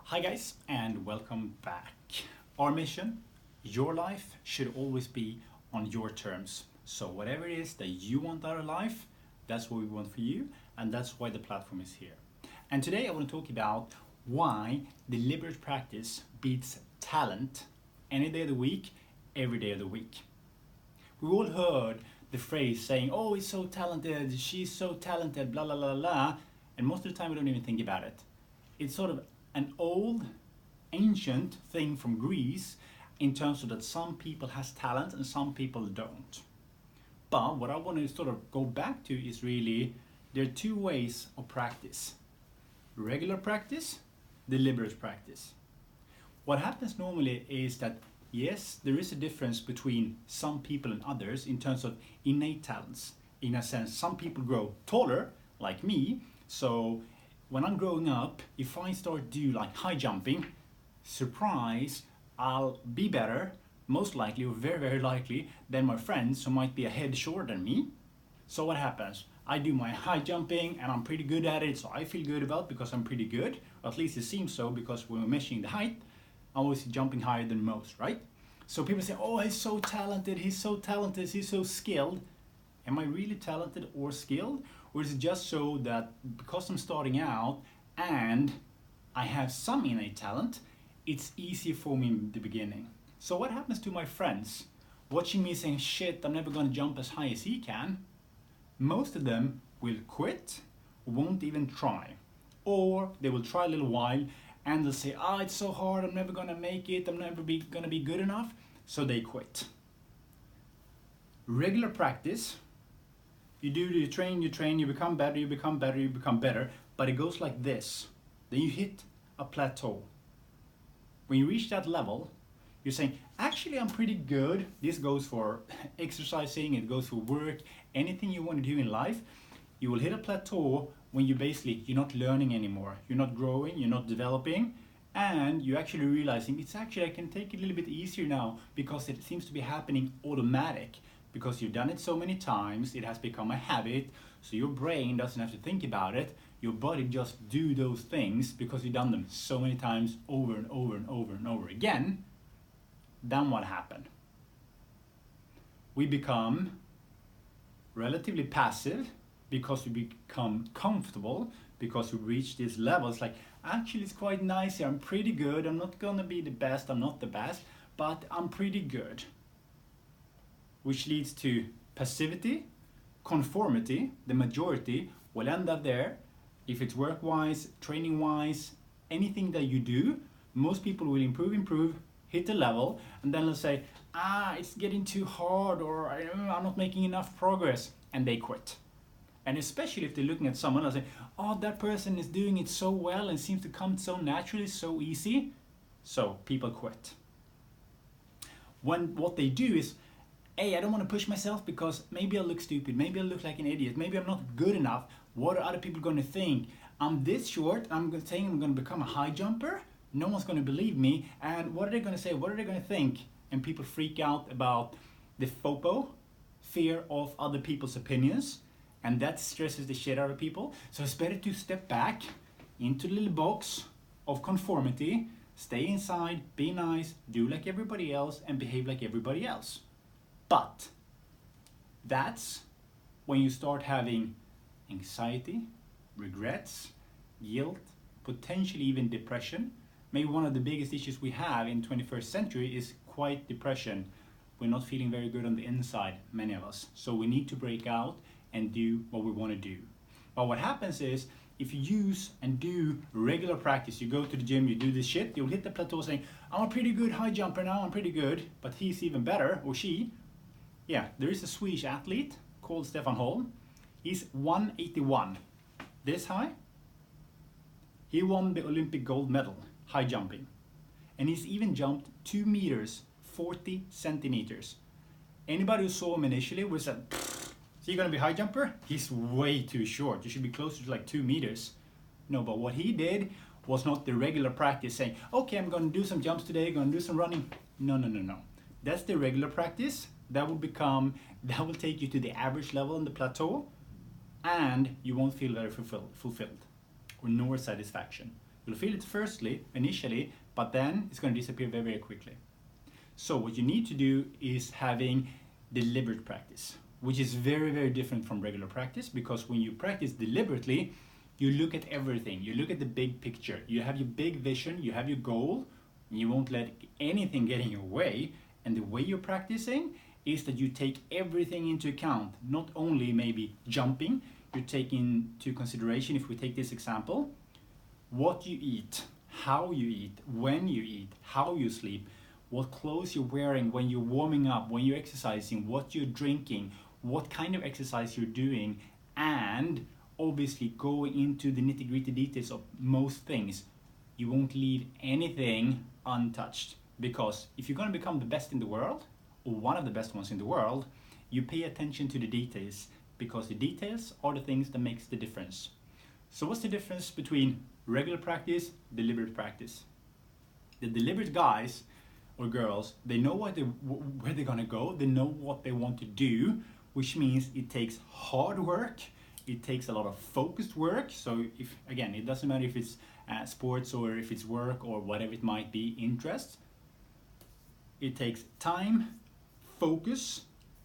Hi guys, and welcome back. Our mission, your life should always be on your terms. So whatever it is that you want out of life, that's what we want for you, and that's why the platform is here. And today I want to talk about why deliberate practice beats talent any day of the week, every day of the week. We all heard the phrase saying, oh, he's so talented, she's so talented, blah, blah, blah, blah. And most of the time we don't even think about it. It's sort of an old, ancient thing from Greece in terms of that some people has talent and some people don't. But what I want to sort of go back to is really, there are two ways of practice. Regular practice, deliberate practice. What happens normally is that yes, there is a difference between some people and others in terms of innate talents. In a sense, some people grow taller, like me, so when I'm growing up, if I start do like high jumping, surprise, I'll be better, most likely or very, very likely, than my friends who might be a head shorter than me. So what happens? I do my high jumping and I'm pretty good at it, so I feel good about it because I'm pretty good. Or at least it seems so, because when we're measuring the height, I'm always jumping higher than most, right? So people say, oh, he's so talented, he's so talented, he's so skilled. Am I really talented or skilled? Or is it just so that because I'm starting out and I have some innate talent, it's easy for me in the beginning? So what happens to my friends watching me saying, shit, I'm never gonna jump as high as he can? Most of them will quit, won't even try. Or they will try a little while and they'll say, it's so hard, I'm never gonna make it, I'm never gonna be good enough. So they quit. Regular practice, you train, you become better, you become better, you become better, but it goes like this. Then you hit a plateau. When you reach that level, you're saying, actually I'm pretty good. This goes for exercising, it goes for work, anything you want to do in life. You will hit a plateau when you're not learning anymore. You're not growing, you're not developing, and you're actually realizing I can take it a little bit easier now because it seems to be happening automatic. Because you've done it so many times, it has become a habit, so your brain doesn't have to think about it. Your body just do those things because you've done them so many times over and over and over and over again. Then what happened? We become relatively passive because we become comfortable, because we reach these levels like, actually it's quite nice here, I'm pretty good, I'm not gonna be the best, I'm not the best, but I'm pretty good. Which leads to passivity, conformity. The majority will end up there. If it's work-wise, training-wise, anything that you do, most people will improve, hit a level, and then they'll say, it's getting too hard, or I'm not making enough progress, and they quit. And especially if they're looking at someone else, say, oh, that person is doing it so well and seems to come so naturally, so easy. So people quit. What they do is, hey, I don't want to push myself because maybe I'll look stupid, maybe I'll look like an idiot, maybe I'm not good enough. What are other people going to think? I'm this short, I'm saying I'm going to become a high jumper, no one's going to believe me, and what are they going to say, what are they going to think? And people freak out about the FOPO, fear of other people's opinions, and that stresses the shit out of people. So it's better to step back into the little box of conformity, stay inside, be nice, do like everybody else, and behave like everybody else. But that's when you start having anxiety, regrets, guilt, potentially even depression. Maybe one of the biggest issues we have in 21st century is quite depression. We're not feeling very good on the inside, many of us. So we need to break out and do what we want to do. But what happens is, if you use and do regular practice, you go to the gym, you do this shit, you'll hit the plateau saying, I'm a pretty good high jumper now, I'm pretty good, but he's even better, or she. Yeah, there is a Swedish athlete called Stefan Holm. He's 181. This high. He won the Olympic gold medal, high jumping. And he's even jumped 2 meters, 40 centimeters. Anybody who saw him initially was said, is he gonna be a high jumper? He's way too short. You should be closer to like 2 meters. No, but what he did was not the regular practice saying, okay, I'm gonna do some jumps today, gonna do some running. No. That's the regular practice. That will take you to the average level on the plateau, and you won't feel very fulfilled or nor satisfaction. You'll feel it initially, but then it's going to disappear very, very quickly. So what you need to do is having deliberate practice, which is very, very different from regular practice, because when you practice deliberately, you look at everything. You look at the big picture. You have your big vision, you have your goal, and you won't let anything get in your way. And the way you're practicing is that you take everything into account, not only maybe jumping, you take into consideration, if we take this example, what you eat, how you eat, when you eat, how you sleep, what clothes you're wearing when you're warming up, when you're exercising, what you're drinking, what kind of exercise you're doing, and obviously go into the nitty-gritty details of most things. You won't leave anything untouched, because if you're going to become the best in the world, or one of the best ones in the world, you pay attention to the details, because the details are the things that makes the difference. So what's the difference between regular practice, deliberate practice? The deliberate guys or girls, they know where they're gonna go, they know what they want to do, which means it takes hard work, it takes a lot of focused work. So if, again, it doesn't matter if it's sports or if it's work or whatever it might be, interests. It takes time, focus,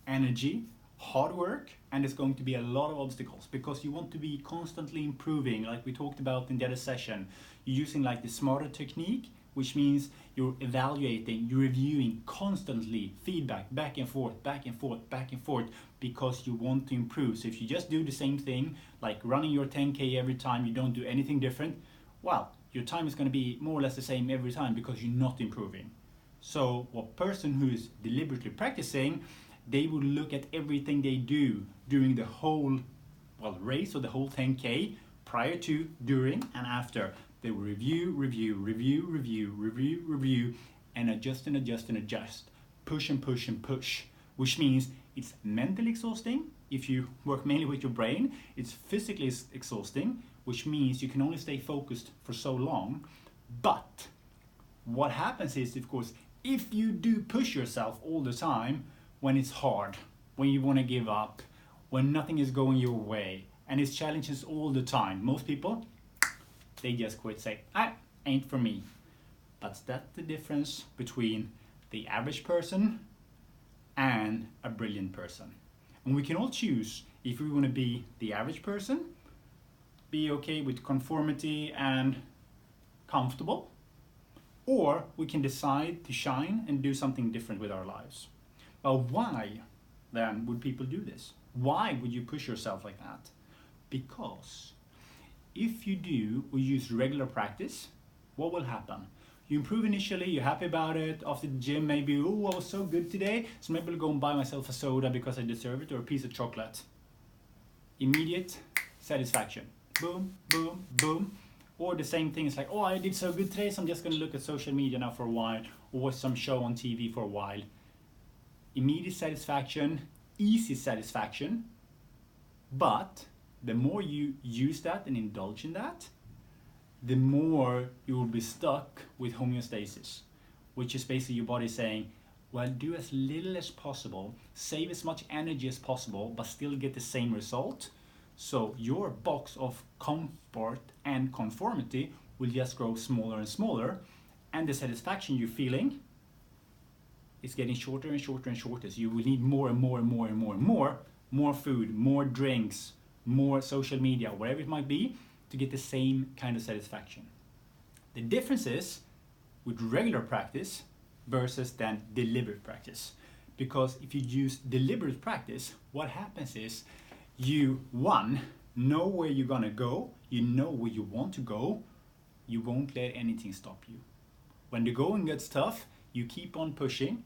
energy, hard work, and there's going to be a lot of obstacles, because you want to be constantly improving, like we talked about in the other session. You're using like the smarter technique, which means you're evaluating, you're reviewing constantly, feedback, back and forth, back and forth, back and forth, because you want to improve. So if you just do the same thing, like running your 10K every time, you don't do anything different, well, your time is going to be more or less the same every time, because you're not improving. So a person who is deliberately practicing, they will look at everything they do during the whole race or the whole 10K, prior to, during, and after. They will review, and adjust and adjust and adjust. Push and push and push, which means it's mentally exhausting if you work mainly with your brain. It's physically exhausting, which means you can only stay focused for so long. But what happens is, of course, if you do push yourself all the time, when it's hard, when you want to give up, when nothing is going your way, and it's challenges all the time, most people, they just quit, say, ain't for me. But that's the difference between the average person and a brilliant person. And we can all choose if we want to be the average person, be okay with conformity and comfortable, or we can decide to shine and do something different with our lives. But why then would people do this? Why would you push yourself like that? Because if you do or use regular practice, what will happen? You improve initially, you're happy about it. After the gym, maybe, oh, I was so good today, so maybe I'll go and buy myself a soda because I deserve it, or a piece of chocolate. Immediate satisfaction. Boom, boom, boom. Or the same thing is like, oh, I did so good today, so I'm just going to look at social media now for a while, or watch some show on TV for a while. Immediate satisfaction, easy satisfaction, but the more you use that and indulge in that, the more you will be stuck with homeostasis, which is basically your body saying, well, do as little as possible, save as much energy as possible, but still get the same result. So your box of comfort and conformity will just grow smaller and smaller, and the satisfaction you're feeling is getting shorter and shorter and shorter. So you will need more and more and more and more and more food, more drinks, more social media, whatever it might be, to get the same kind of satisfaction. The difference is with regular practice versus then deliberate practice. Because if you use deliberate practice, what happens is you, one, know where you're gonna go, you know where you want to go, you won't let anything stop you. When the going gets tough, you keep on pushing,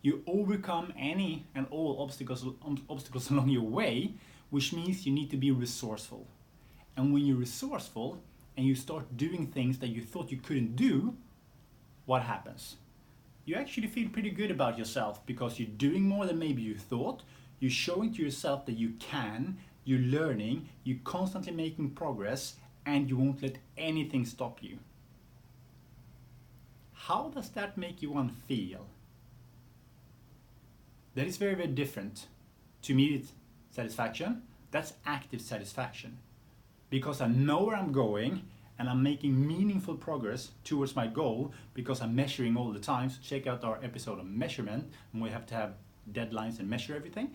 you overcome any and all obstacles along your way, which means you need to be resourceful. And when you're resourceful and you start doing things that you thought you couldn't do, what happens? You actually feel pretty good about yourself, because you're doing more than maybe you thought, you're showing to yourself that you can, you're learning, you're constantly making progress, and you won't let anything stop you. How does that make you one feel? That is very, very different to immediate satisfaction. That's active satisfaction. Because I know where I'm going, and I'm making meaningful progress towards my goal because I'm measuring all the time. So check out our episode on measurement, and we have to have deadlines and measure everything.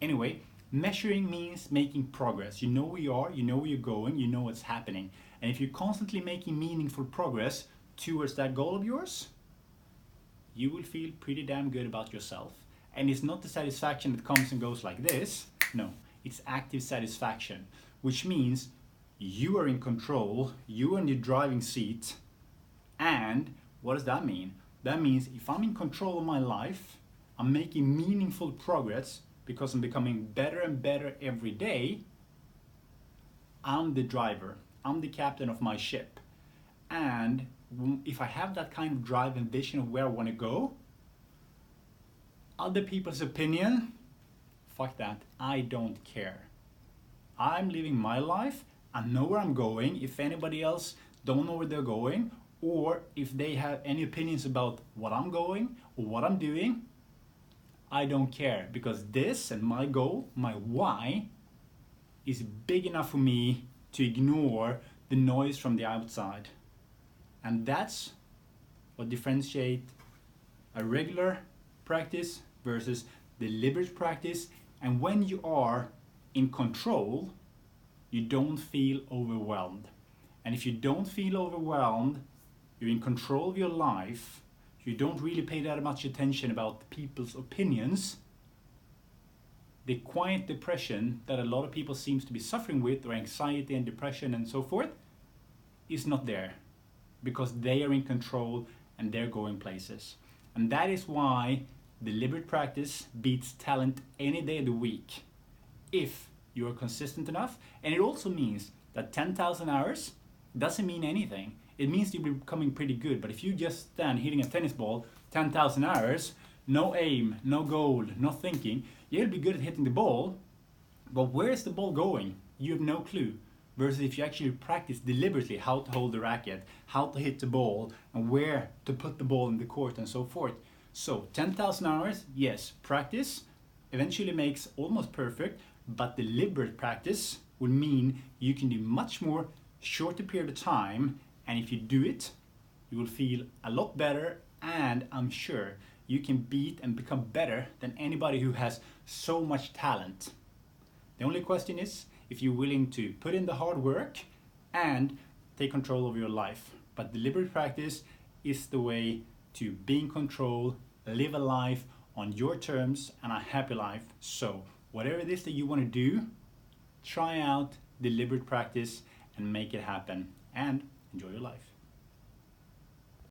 Anyway, measuring means making progress. You know where you are, you know where you're going, you know what's happening. And if you're constantly making meaningful progress towards that goal of yours, you will feel pretty damn good about yourself. And it's not the satisfaction that comes and goes like this. No, it's active satisfaction, which means you are in control, you are in the driving seat. And what does that mean? That means if I'm in control of my life, I'm making meaningful progress because I'm becoming better and better every day. I'm the driver, I'm the captain of my ship. And if I have that kind of drive and vision of where I want to go, other people's opinion, fuck that, I don't care. I'm living my life, I know where I'm going. If anybody else don't know where they're going, or if they have any opinions about what I'm going or what I'm doing, I don't care, because this and my goal, my why, is big enough for me to ignore the noise from the outside. And that's what differentiates a regular practice versus deliberate practice. And when you are in control, you don't feel overwhelmed. And if you don't feel overwhelmed, you're in control of your life, you don't really pay that much attention about people's opinions, the quiet depression that a lot of people seems to be suffering with, or anxiety and depression and so forth, is not there, because they are in control and they're going places. And that is why deliberate practice beats talent any day of the week, if you are consistent enough. And it also means that 10,000 hours doesn't mean anything. It means you're becoming pretty good, but if you just stand hitting a tennis ball 10,000 hours, no aim, no goal, no thinking, you'll be good at hitting the ball, but where is the ball going? You have no clue. Versus if you actually practice deliberately how to hold the racket, how to hit the ball, and where to put the ball in the court and so forth. So 10,000 hours, yes, practice eventually makes almost perfect, but deliberate practice will mean you can do much more shorter period of time, and if you do it, you will feel a lot better, and I'm sure you can beat and become better than anybody who has so much talent. The only question is if you're willing to put in the hard work and take control of your life. But deliberate practice is the way to be in control, live a life on your terms, and a happy life. So whatever it is that you want to do, try out deliberate practice and make it happen, and enjoy your life.